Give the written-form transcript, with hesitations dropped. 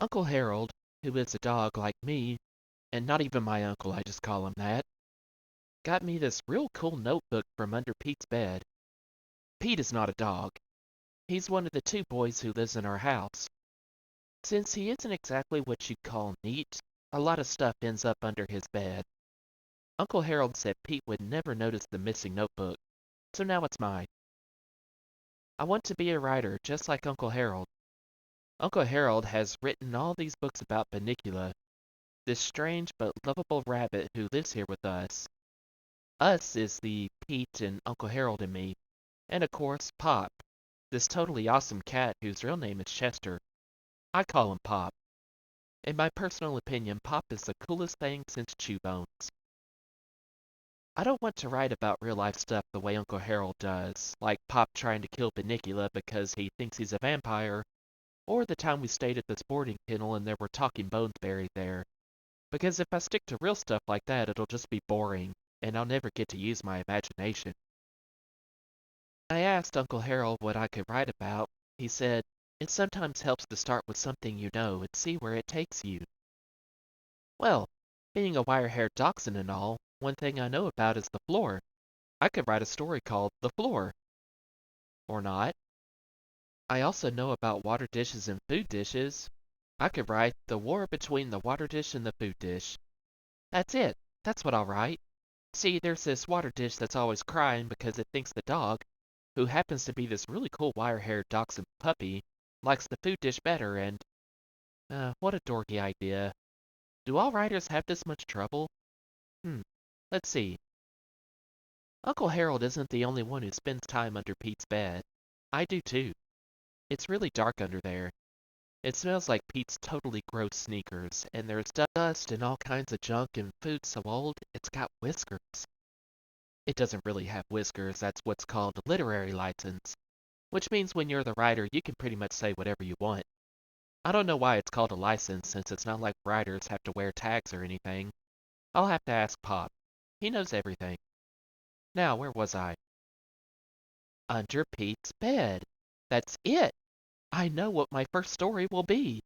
Uncle Harold, who is a dog like me, and not even my uncle, I just call him that, got me this real cool notebook from under Pete's bed. Pete is not a dog. He's one of the two boys who lives in our house. Since he isn't exactly what you'd call neat, a lot of stuff ends up under his bed. Uncle Harold said Pete would never notice the missing notebook, so now it's mine. I want to be a writer just like Uncle Harold. Uncle Harold has written all these books about Bunnicula, this strange but lovable rabbit who lives here with us. Us is the Pete and Uncle Harold and me, and of course, Pop, this totally awesome cat whose real name is Chester. I call him Pop. In my personal opinion, Pop is the coolest thing since Chew Bones. I don't want to write about real life stuff the way Uncle Harold does, like Pop trying to kill Bunnicula because he thinks he's a vampire, or the time we stayed at the sporting kennel and there were talking bones buried there. Because if I stick to real stuff like that, it'll just be boring, and I'll never get to use my imagination. I asked Uncle Harold what I could write about. He said, it sometimes helps to start with something you know and see where it takes you. Well, being a wire-haired dachshund and all, one thing I know about is the floor. I could write a story called The Floor. Or not. I also know about water dishes and food dishes. I could write The War Between the Water Dish and the Food Dish. That's it. That's what I'll write. See, there's this water dish that's always crying because it thinks the dog, who happens to be this really cool wire-haired dachshund puppy, likes the food dish better and, what a dorky idea. Do all writers have this much trouble? Let's see. Uncle Harold isn't the only one who spends time under Pete's bed. I do too. It's really dark under there. It smells like Pete's totally gross sneakers, and there's dust and all kinds of junk and food so old it's got whiskers. It doesn't really have whiskers, that's what's called a literary license, which means when you're the writer you can pretty much say whatever you want. I don't know why it's called a license since it's not like writers have to wear tags or anything. I'll have to ask Pop. He knows everything. Now, where was I? Under Pete's bed. That's it. I know what my first story will be.